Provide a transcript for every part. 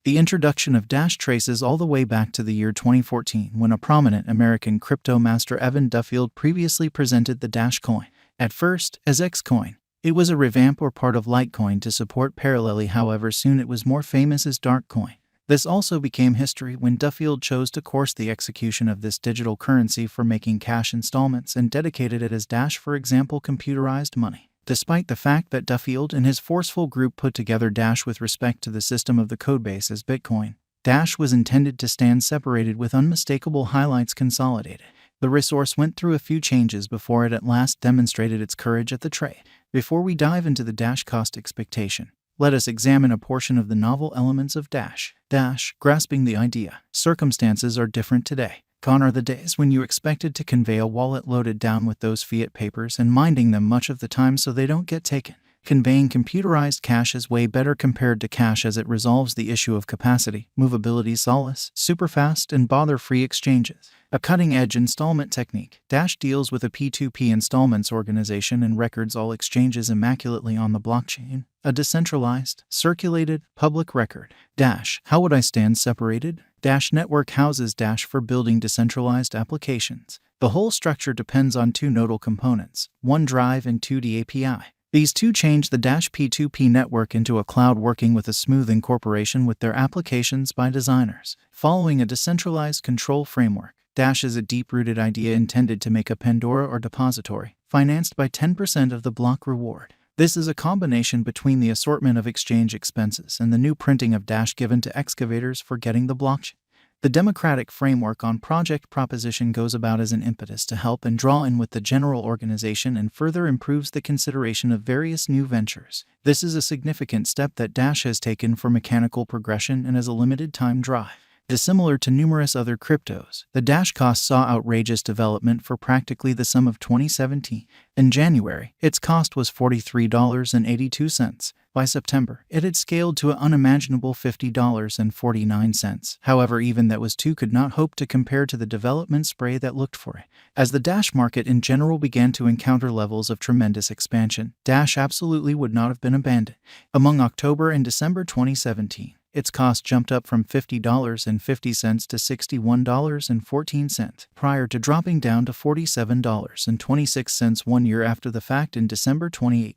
The introduction of Dash traces all the way back to the year 2014 when a prominent American crypto master Evan Duffield previously presented the Dash coin. At first, as Xcoin, it was a revamp or part of Litecoin to support parallelly, however soon it was more famous as Darkcoin. This also became history when Duffield chose to course the execution of this digital currency for making cash installments and dedicated it as Dash, for example, computerized money. Despite the fact that Duffield and his forceful group put together Dash with respect to the system of the codebase as Bitcoin, Dash was intended to stand separated with unmistakable highlights consolidated. The resource went through a few changes before it at last demonstrated its courage at the trade. Before we dive into the Dash cost expectation, let us examine a portion of the novel elements of Dash. Dash, grasping the idea. Circumstances are different today. Gone are the days when you expected to convey a wallet loaded down with those fiat papers and minding them much of the time so they don't get taken. Conveying computerized cash is way better compared to cash as it resolves the issue of capacity, movability, solace, superfast, and bother-free exchanges. A cutting-edge installment technique. Dash deals with a P2P installments organization and records all exchanges immaculately on the blockchain. A decentralized, circulated, public record. Dash, how would I stand separated? Dash Network houses Dash for building decentralized applications. The whole structure depends on two nodal components, OneDrive and 2D API. These two change the Dash P2P network into a cloud working with a smooth incorporation with their applications by designers. Following a decentralized control framework, Dash is a deep-rooted idea intended to make a Pandora or depository, financed by 10% of the block reward. This is a combination between the assortment of exchange expenses and the new printing of Dash given to excavators for getting the blockchain. The democratic framework on project proposition goes about as an impetus to help and draw in with the general organization and further improves the consideration of various new ventures. This is a significant step that Dash has taken for mechanical progression and as a limited time drive. Dissimilar to numerous other cryptos, the Dash cost saw outrageous development for practically the sum of 2017. In January, its cost was $43.82. By September, it had scaled to an unimaginable $50.49. However, even that was too could not hope to compare to the development spree that looked for it. As the Dash market in general began to encounter levels of tremendous expansion, Dash absolutely would not have been abandoned. Among October and December 2017, its cost jumped up from $50.50 to $61.14, prior to dropping down to $47.26 1 year after the fact in December 2018.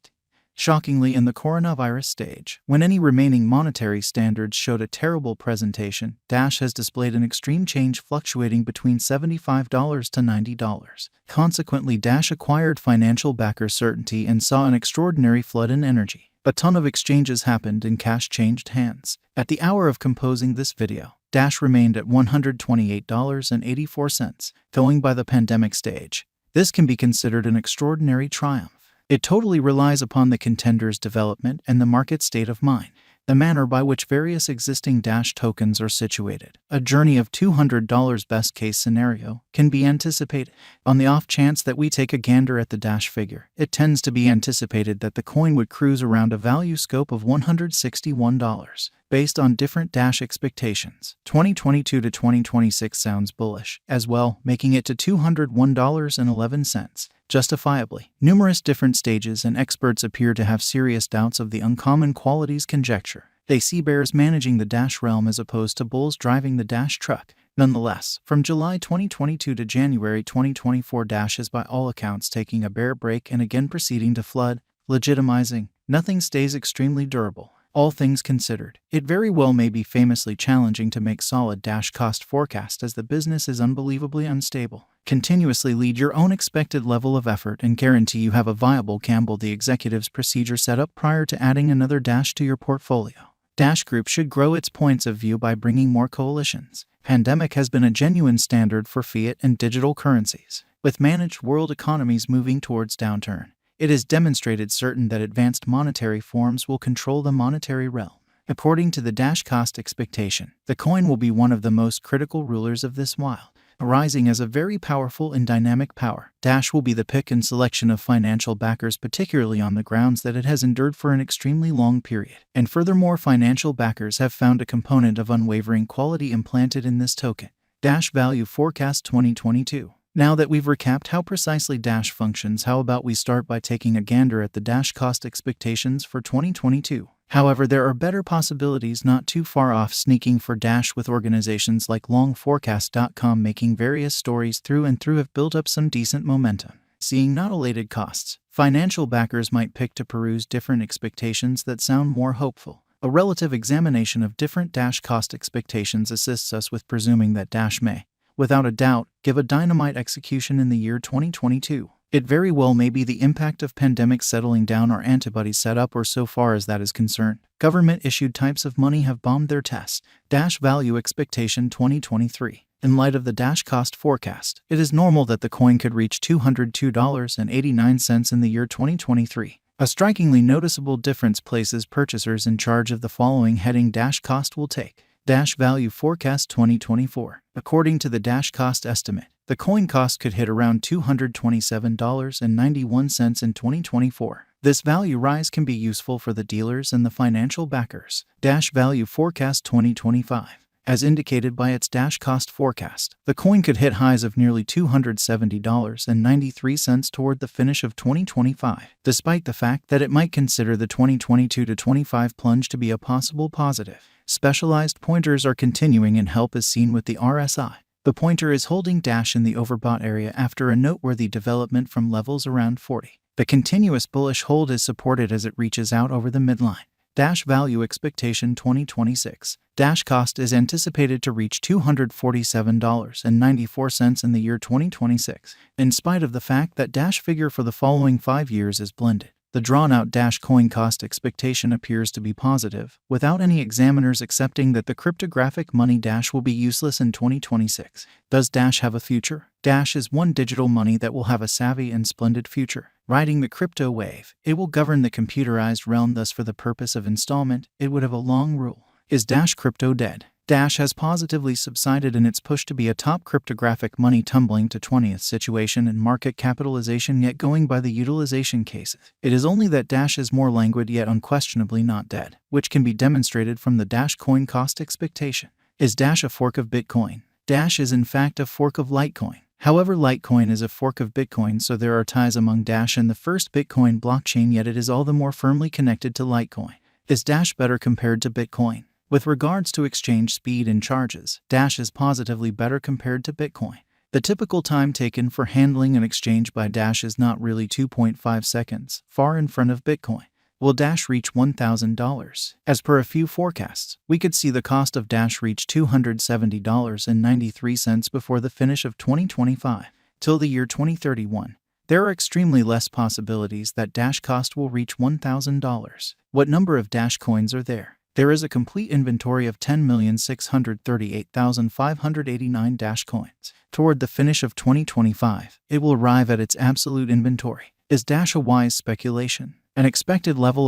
Shockingly, in the coronavirus stage, when any remaining monetary standards showed a terrible presentation, Dash has displayed an extreme change fluctuating between $75 to $90. Consequently, Dash acquired financial backer certainty and saw an extraordinary flood in energy. A ton of exchanges happened and cash changed hands. At the hour of composing this video, Dash remained at $128.84, going by the pandemic stage. This can be considered an extraordinary triumph. It totally relies upon the contender's development and the market state of mind, the manner by which various existing Dash tokens are situated. A journey of $200 best case scenario can be anticipated. On the off chance that we take a gander at the Dash figure, it tends to be anticipated that the coin would cruise around a value scope of $161. Based on different Dash expectations, 2022 to 2026 sounds bullish, as well, making it to $201.11. Justifiably, numerous different stages and experts appear to have serious doubts of the uncommon qualities conjecture. They see bears managing the Dash realm as opposed to bulls driving the Dash truck. Nonetheless, from July 2022 to January 2024, Dash is by all accounts taking a bear break and again proceeding to flood, legitimizing, nothing stays extremely durable. All things considered, it very well may be famously challenging to make solid Dash cost forecast as the business is unbelievably unstable. Continuously lead your own expected level of effort and guarantee you have a viable Campbell the executive's procedure set up prior to adding another Dash to your portfolio. Dash Group should grow its points of view by bringing more coalitions. Pandemic has been a genuine standard for fiat and digital currencies. With managed world economies moving towards downturn, it is demonstrated certain that advanced monetary forms will control the monetary realm. According to the Dash cost expectation, the coin will be one of the most critical rulers of this wild. Arising as a very powerful and dynamic power, Dash will be the pick and selection of financial backers, particularly on the grounds that it has endured for an extremely long period. And furthermore, financial backers have found a component of unwavering quality implanted in this token. Dash Value Forecast 2022. Now that we've recapped how precisely Dash functions, how about we start by taking a gander at the Dash cost expectations for 2022. However, there are better possibilities not too far off sneaking for Dash, with organizations like longforecast.com making various stories through and through have built up some decent momentum. Seeing not elated costs, financial backers might pick to peruse different expectations that sound more hopeful. A relative examination of different Dash cost expectations assists us with presuming that Dash may, without a doubt, give a dynamite execution in the year 2022. It very well may be the impact of pandemic settling down or antibodies set up, or so far as that is concerned, government-issued types of money have bombed their tests. Dash Value Expectation 2023. In light of the Dash cost forecast, it is normal that the coin could reach $202.89 in the year 2023. A strikingly noticeable difference places purchasers in charge of the following heading: Dash cost will take. Dash Value Forecast 2024. According to the Dash cost estimate, the coin cost could hit around $227.91 in 2024. This value rise can be useful for the dealers and the financial backers. Dash Value Forecast 2025. As indicated by its Dash cost forecast, the coin could hit highs of nearly $270.93 toward the finish of 2025, despite the fact that it might consider the 2022-25 plunge to be a possible positive. Specialized pointers are continuing, and help is seen with the RSI. The pointer is holding Dash in the overbought area after a noteworthy development from levels around 40. The continuous bullish hold is supported as it reaches out over the midline. Dash Value Expectation 2026. Dash cost is anticipated to reach $247.94 in the year 2026, in spite of the fact that Dash figure for the following 5 years is blended. The drawn-out Dash coin cost expectation appears to be positive, without any examiners accepting that the cryptographic money Dash will be useless in 2026. Does Dash have a future? Dash is one digital money that will have a savvy and splendid future. Riding the crypto wave, it will govern the computerized realm. Thus, for the purpose of installment, it would have a long rule. Is Dash crypto dead? Dash has positively subsided in its push to be a top cryptographic money, tumbling to 20th situation in market capitalization, yet going by the utilization cases. It is only that Dash is more languid, yet unquestionably not dead, which can be demonstrated from the Dash coin cost expectation. Is Dash a fork of Bitcoin? Dash is in fact a fork of Litecoin. However, Litecoin is a fork of Bitcoin, so there are ties among Dash and the first Bitcoin blockchain, yet it is all the more firmly connected to Litecoin. Is Dash better compared to Bitcoin? With regards to exchange speed and charges, Dash is positively better compared to Bitcoin. The typical time taken for handling an exchange by Dash is not really 2.5 seconds, far in front of Bitcoin. Will Dash reach $1,000? As per a few forecasts, we could see the cost of Dash reach $270.93 before the finish of 2025. Till the year 2031, there are extremely less possibilities that Dash cost will reach $1,000. What number of Dash coins are there? There is a complete inventory of 10,638,589 Dash coins. Toward the finish of 2025, it will arrive at its absolute inventory. Is Dash a wise speculation? An expected level of